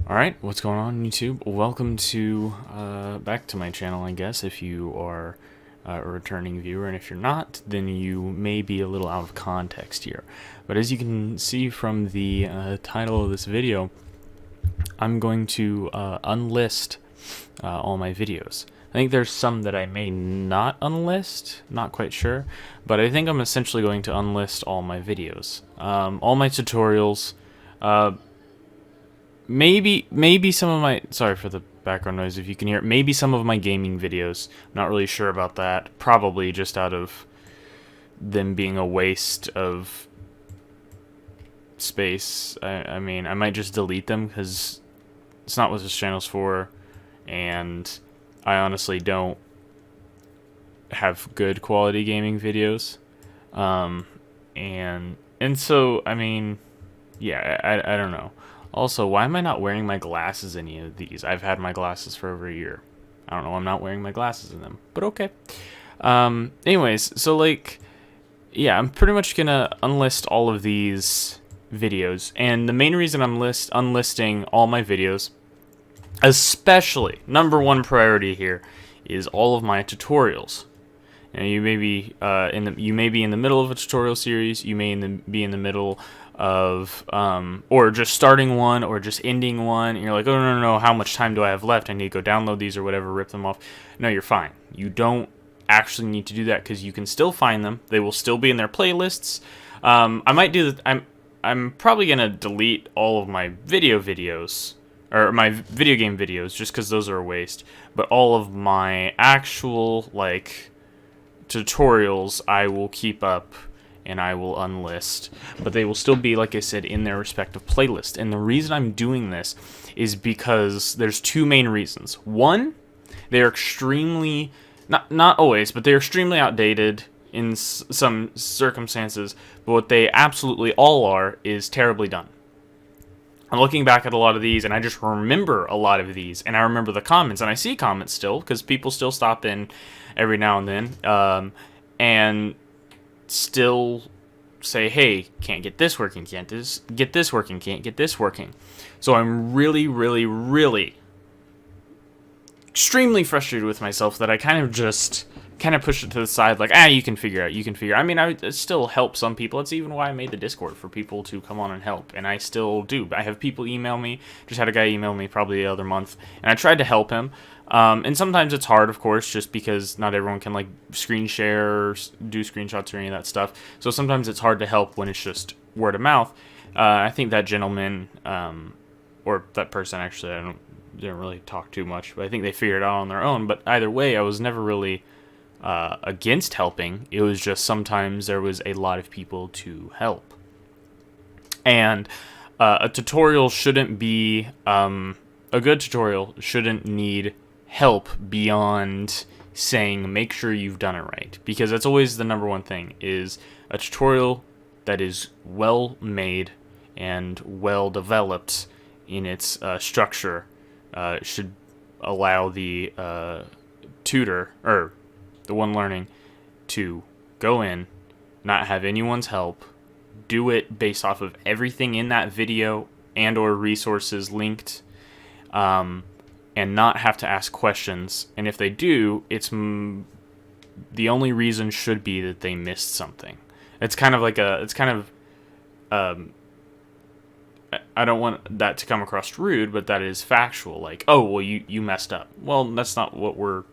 Alright, what's going on YouTube? Welcome to, back to my channel, I guess, if you are a returning viewer, and if you're not, then you may be a little out of context here. But as you can see from the title of this video, I'm going to unlist all my videos. I think there's some that I may not unlist, not quite sure, but I think I'm essentially going to unlist all my videos. All my tutorials, maybe some of my, sorry for the background noise if you can hear it, maybe some of my gaming videos. I'm not really sure about that. Probably just out of them being a waste of space. I mean, I might just delete them because it's not what this channel's for, and I honestly don't have good quality gaming videos. And so, I mean, yeah, I don't know. Also, why am I not wearing my glasses in any of these? I've had my glasses for over a year. I don't know, I'm not wearing my glasses in them, but okay. Anyways, so like, yeah, I'm pretty much gonna unlist all of these videos, and the main reason I'm unlisting all my videos, especially, number one priority here, is all of my tutorials. You know, you may be in the middle of a tutorial series. You may be in the middle of or just starting one or just ending one. And you're like, oh no, how much time do I have left? I need to go download these or whatever, rip them off. No, you're fine. You don't actually need to do that because you can still find them. They will still be in their playlists. I might do that. I'm probably gonna delete all of my videos. Or my video game videos, just because those are a waste. But all of my actual, like, tutorials I will keep up and I will unlist, but they will still be, like I said, in their respective playlist. And the reason I'm doing this is because there's two main reasons. One, they're extremely, not always, but they're extremely outdated in some circumstances, but what they absolutely all are is terribly done. I'm looking back at a lot of these, and I just remember a lot of these, and I remember the comments, and I see comments still, because people still stop in every now and then, and still say, hey, can't get this working, can't get this working, can't get this working. So I'm really, really, really extremely frustrated with myself that I kind of pushed it to the side, like, you can figure out. I mean, I still help some people. It's even why I made the Discord, for people to come on and help, and I still do. I have people email me. Just had a guy email me probably the other month, and I tried to help him. And sometimes it's hard, of course, just because not everyone can, like, screen share or do screenshots or any of that stuff. So sometimes it's hard to help when it's just word of mouth. I think that gentleman, or that person, actually, didn't really talk too much, but I think they figured it out on their own. But either way, I was never really against helping. It was just sometimes there was a lot of people to help, and a tutorial shouldn't be a good tutorial shouldn't need help beyond saying make sure you've done it right, because that's always the number one thing. Is a tutorial that is well made and well developed in its structure should allow the tutor, or the one learning, to go in, not have anyone's help, do it based off of everything in that video and or resources linked, and not have to ask questions. And if they do, it's the only reason should be that they missed something. It's kind of like I don't want that to come across rude, but that is factual. Like, oh, well, you messed up. Well, that's not what we're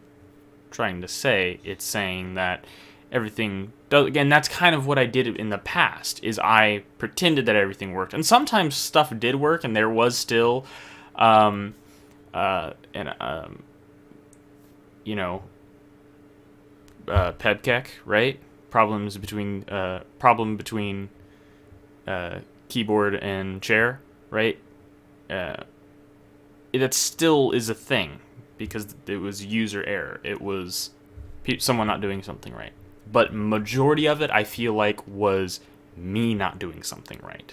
trying to say. It's saying that everything does. Again, that's kind of what I did in the past, is I pretended that everything worked. And sometimes stuff did work, and there was still, PEBKEK, right? Problem between keyboard and chair, right? That still is a thing, because it was user error. It was someone not doing something right. But majority of it, I feel like, was me not doing something right.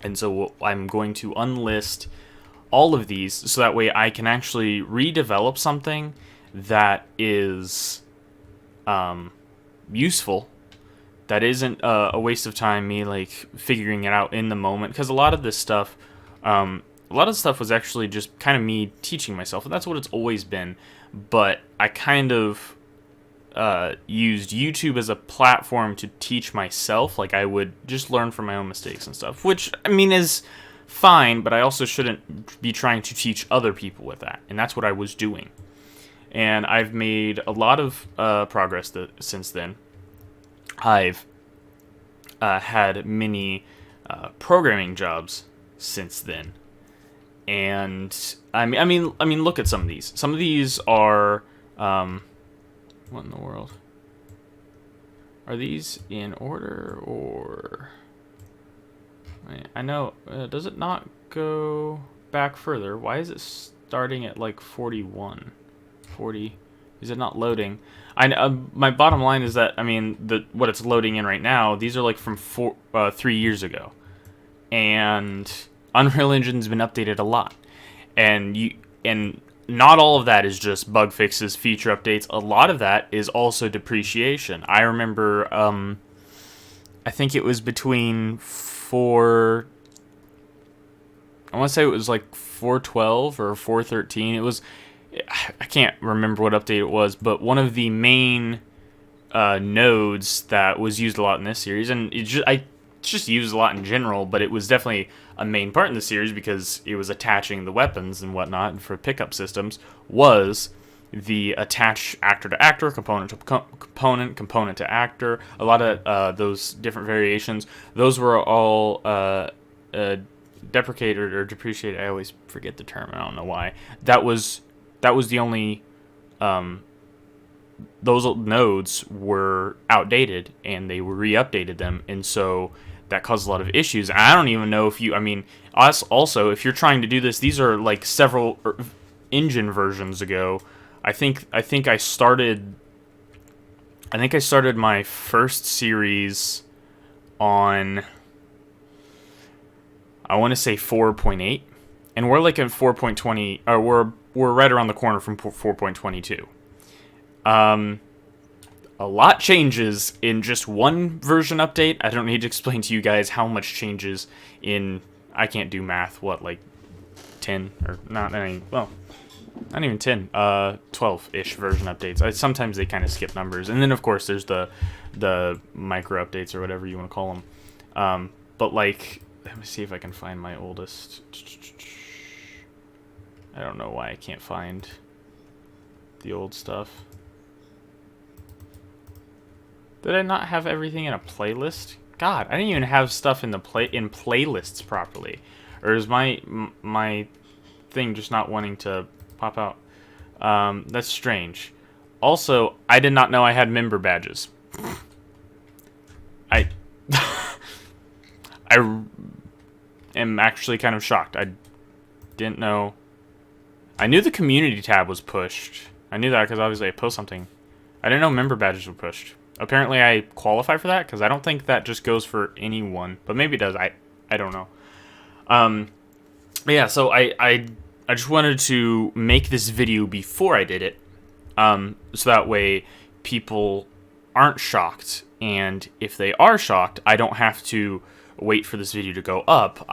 And so I'm going to unlist all of these, so that way I can actually redevelop something that is useful, that isn't a waste of time, me like figuring it out in the moment. Because a lot of this stuff, a lot of stuff was actually just kind of me teaching myself, and that's what it's always been. But I kind of used YouTube as a platform to teach myself. Like, I would just learn from my own mistakes and stuff, which, I mean, is fine, but I also shouldn't be trying to teach other people with that, and that's what I was doing. And I've made a lot of progress since then. I've had many programming jobs since then, and I mean, look at some of these. Some of these are what in the world? Are these in order, or I know, does it not go back further? Why is it starting at like 41? 40? Is it not loading? My bottom line is that, I mean, what it's loading in right now, these are like from 3 years ago. And Unreal Engine's been updated a lot. And not all of that is just bug fixes, feature updates. A lot of that is also depreciation. I remember, I think it was between I want to say it was like 4.12 or 4.13. It was, I can't remember what update it was, but one of the main nodes that was used a lot in this series, and I just used a lot in general, but it was definitely a main part in the series because it was attaching the weapons and whatnot, and for pickup systems, was the attach actor to actor, component to component, component to actor. A lot of those different variations, those were all deprecated or depreciated. I always forget the term. I don't know why. That was the only. Those nodes were outdated, and they re-updated them, and so that caused a lot of issues. And I don't even know if you. I mean, us also, if you're trying to do this, these are like several engine versions ago. I think I started my first series on, I want to say 4.8, and we're like in 4.20, or we're right around the corner from 4.22. A lot changes in just one version update. I don't need to explain to you guys how much changes in, I can't do math, what, like 10, or not any, well, not even 10, 12-ish version updates. Sometimes they kind of skip numbers. And then, of course, there's the micro updates or whatever you want to call them. But, like, let me see if I can find my oldest. I don't know why I can't find the old stuff. Did I not have everything in a playlist? God, I didn't even have stuff in playlists properly. Or is my thing just not wanting to pop out? That's strange. Also, I did not know I had member badges. I am actually kind of shocked. I didn't know. I knew the community tab was pushed. I knew that because obviously I post something. I didn't know member badges were pushed. Apparently I qualify for that because I don't think that just goes for anyone, but maybe it does. I don't know. But yeah, so I just wanted to make this video before I did it, so that way people aren't shocked, and if they are shocked, I don't have to wait for this video to go up.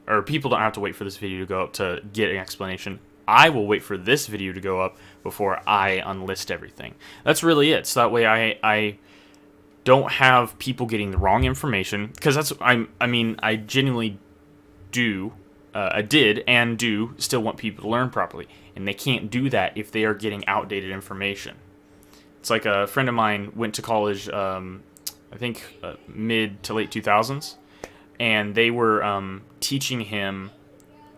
Or people don't have to wait for this video to go up to get an explanation. I will wait for this video to go up before I unlist everything. That's really it. So that way I don't have people getting the wrong information, because I genuinely do, I did and do still want people to learn properly, and they can't do that if they are getting outdated information. It's like a friend of mine went to college, I think mid to late 2000s, and they were teaching him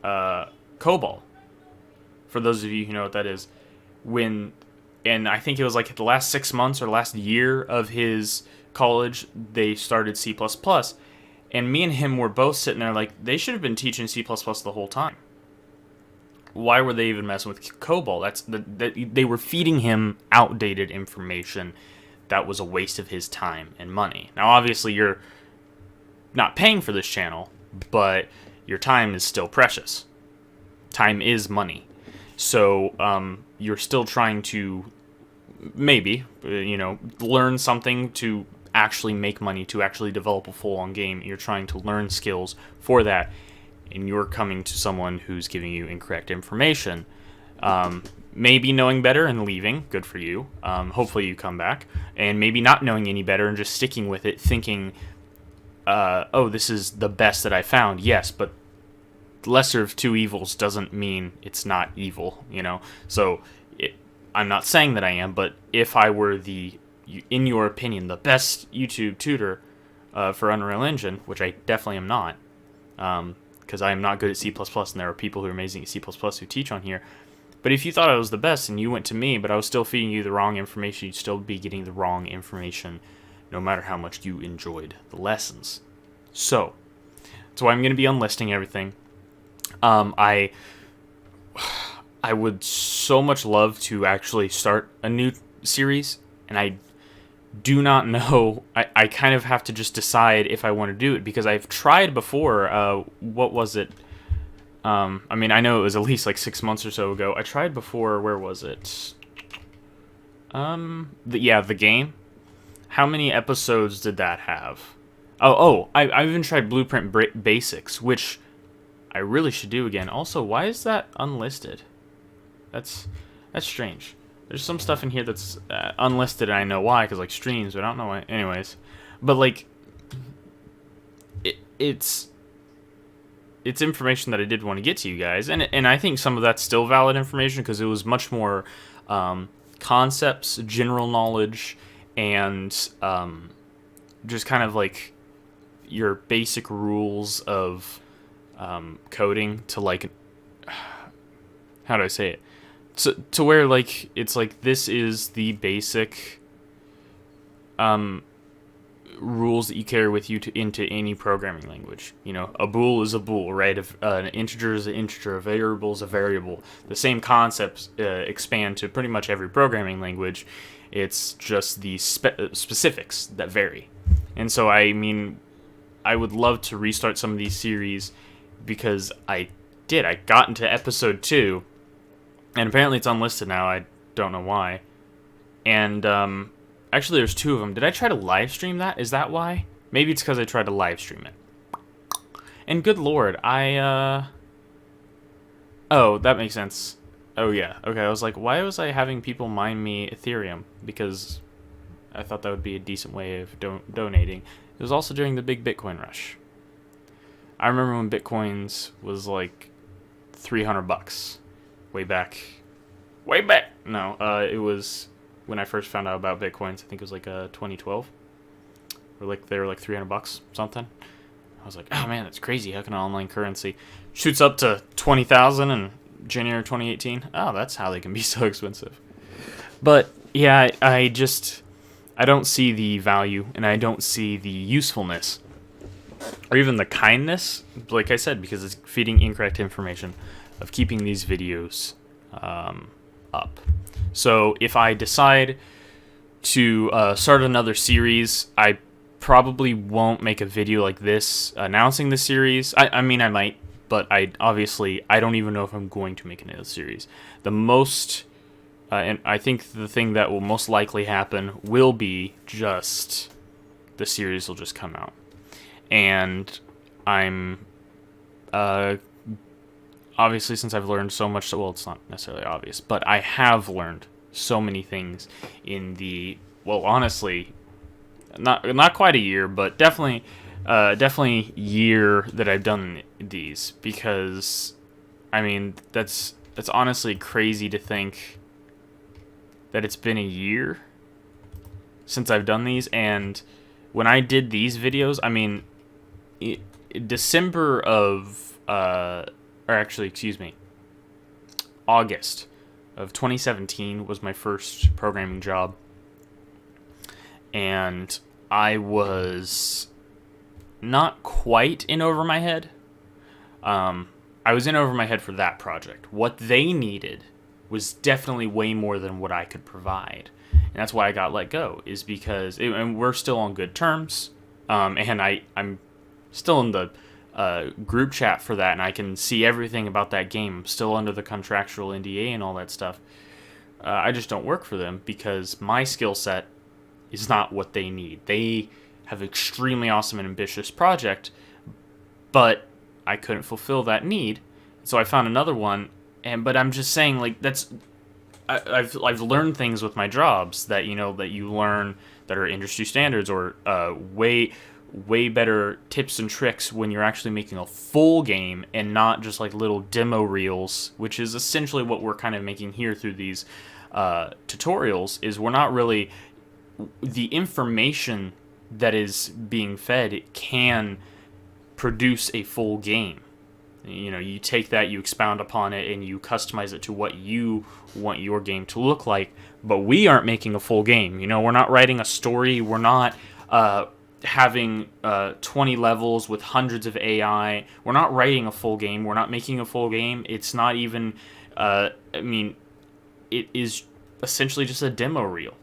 COBOL. For those of you who know what that is, and I think it was like the last 6 months or last year of his college, they started C++, and me and him were both sitting there like, they should have been teaching C++ the whole time. Why were they even messing with COBOL? They were feeding him outdated information that was a waste of his time and money. Now, obviously, you're not paying for this channel, but your time is still precious. Time is money. So you're still trying to maybe, learn something to actually make money, to actually develop a full-on game. You're trying to learn skills for that, and you're coming to someone who's giving you incorrect information. Maybe knowing better and leaving, good for you. Hopefully you come back. And maybe not knowing any better and just sticking with it, thinking, oh, this is the best that I found. Yes, but lesser of two evils doesn't mean it's not evil, you know? So I'm not saying that I am, but if I were in your opinion, the best YouTube tutor for Unreal Engine, which I definitely am not, because I am not good at C++, and there are people who are amazing at C++ who teach on here. But if you thought I was the best and you went to me, but I was still feeding you the wrong information, you'd still be getting the wrong information no matter how much you enjoyed the lessons. So, that's why I'm going to be unlisting everything. I would so much love to actually start a new series, and I do not know. I kind of have to just decide if I want to do it, because I've tried before. What was it? I mean, I know it was at least like 6 months or so ago. I tried before. Where was it? The game. How many episodes did that have? I even tried Blueprint Basics, which I really should do again. Also, why is that unlisted? That's strange. There's some stuff in here that's unlisted, and I know why, because like streams, but I don't know why. Anyways, but like it's information that I did want to get to you guys, and I think some of that's still valid information, because it was much more concepts, general knowledge, and just kind of like your basic rules of coding, to like, how do I say it? To where like it's like this is the basic rules that you carry with you into any programming language. You know, a bool is a bool, right? If an integer is an integer, a variable is a variable. The same concepts expand to pretty much every programming language. It's just the specifics that vary. And so, I mean, I would love to restart some of these series, because I got into episode 2, and apparently it's unlisted now. I don't know why. And actually, there's 2 of them. Did I try to live stream that? Is that why? Maybe it's because I tried to live stream it. And good lord, oh, that makes sense. Oh yeah, okay. I was like, why was I having people mine me Ethereum? Because I thought that would be a decent way of donating. It was also during the big Bitcoin rush. I remember when Bitcoins was like $300 way back. No, it was when I first found out about Bitcoins. I think it was like 2012. Or like they were like $300 something. I was like, oh man, that's crazy. How can an online currency shoots up to 20,000 in January 2018? Oh, that's how they can be so expensive. But yeah, I don't see the value, and I don't see the usefulness, or even the kindness, like I said, because it's feeding incorrect information, of keeping these videos up. So if I decide to start another series, I probably won't make a video like this announcing the series. I mean, I might, but I don't even know if I'm going to make another series. The most, and I think the thing that will most likely happen will be just the series will just come out. And I'm, obviously, since I've learned so much, well, it's not necessarily obvious, but I have learned so many things in the, well, honestly, not quite a year, but definitely year that I've done these, because, I mean, that's honestly crazy to think that it's been a year since I've done these. And when I did these videos, I mean, December of, August of 2017 was my first programming job, and I was not quite in over my head. I was in over my head for that project. What they needed was definitely way more than what I could provide, and that's why I got let go. Is because and we're still on good terms, and I'm still in the group chat for that, and I can see everything about that game. I'm still under the contractual NDA and all that stuff. I just don't work for them because my skill set is not what they need. They have an extremely awesome and ambitious project, but I couldn't fulfill that need, so I found another one. But I'm just saying, like, I've learned things with my jobs that you learn that are industry standards, or way better tips and tricks when you're actually making a full game and not just like little demo reels, which is essentially what we're kind of making here through these tutorials. Is we're not really, the information that is being fed, it can produce a full game. You take that, you expound upon it, and you customize it to what you want your game to look like. But we aren't making a full game. We're not writing a story. We're not having 20 levels with hundreds of AI. We're not writing a full game. We're not making a full game. It's not even, it is essentially just a demo reel.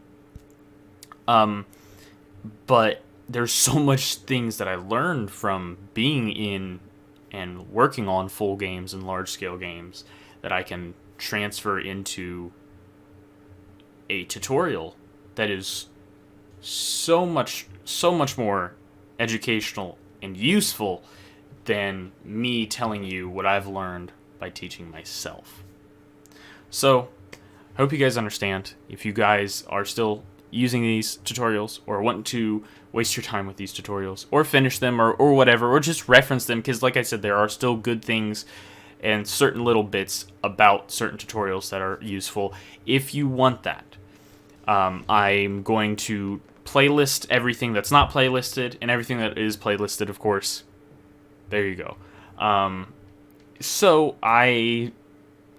But there's so much things that I learned from being in and working on full games and large-scale games that I can transfer into a tutorial that is so much more educational and useful than me telling you what I've learned by teaching myself. So, I hope you guys understand. If you guys are still using these tutorials, or want to waste your time with these tutorials, or finish them, or whatever, or just reference them, because like I said, there are still good things and certain little bits about certain tutorials that are useful. If you want that, I'm going to playlist everything that's not playlisted, and everything that is playlisted, of course. There you go. So I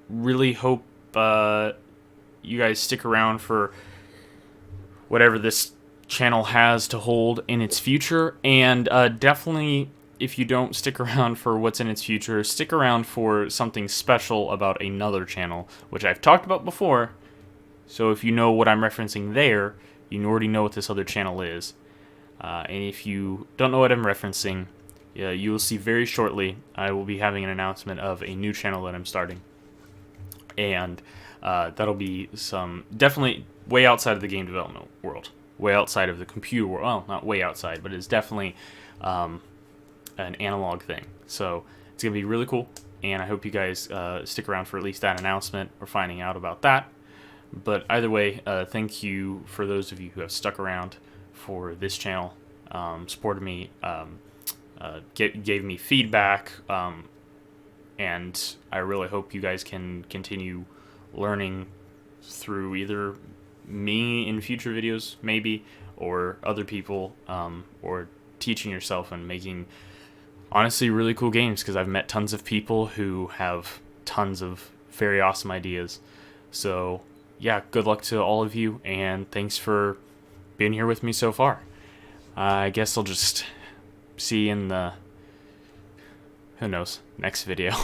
really hope you guys stick around for whatever this channel has to hold in its future, and definitely, if you don't stick around for what's in its future, stick around for something special about another channel, which I've talked about before. So if you know what I'm referencing there, you already know what this other channel is. And if you don't know what I'm referencing, you will see very shortly I will be having an announcement of a new channel that I'm starting. And that'll be definitely way outside of the game development world, way outside of the computer world. Well, not way outside, but it's definitely an analog thing. So it's going to be really cool, and I hope you guys stick around for at least that announcement or finding out about that. But either way, thank you for those of you who have stuck around for this channel, supported me, gave me feedback, and I really hope you guys can continue learning through either me in future videos, maybe, or other people, or teaching yourself and making, honestly, really cool games, because I've met tons of people who have tons of very awesome ideas. So, yeah, good luck to all of you, and thanks for being here with me so far. I guess I'll just see you in the, who knows, next video.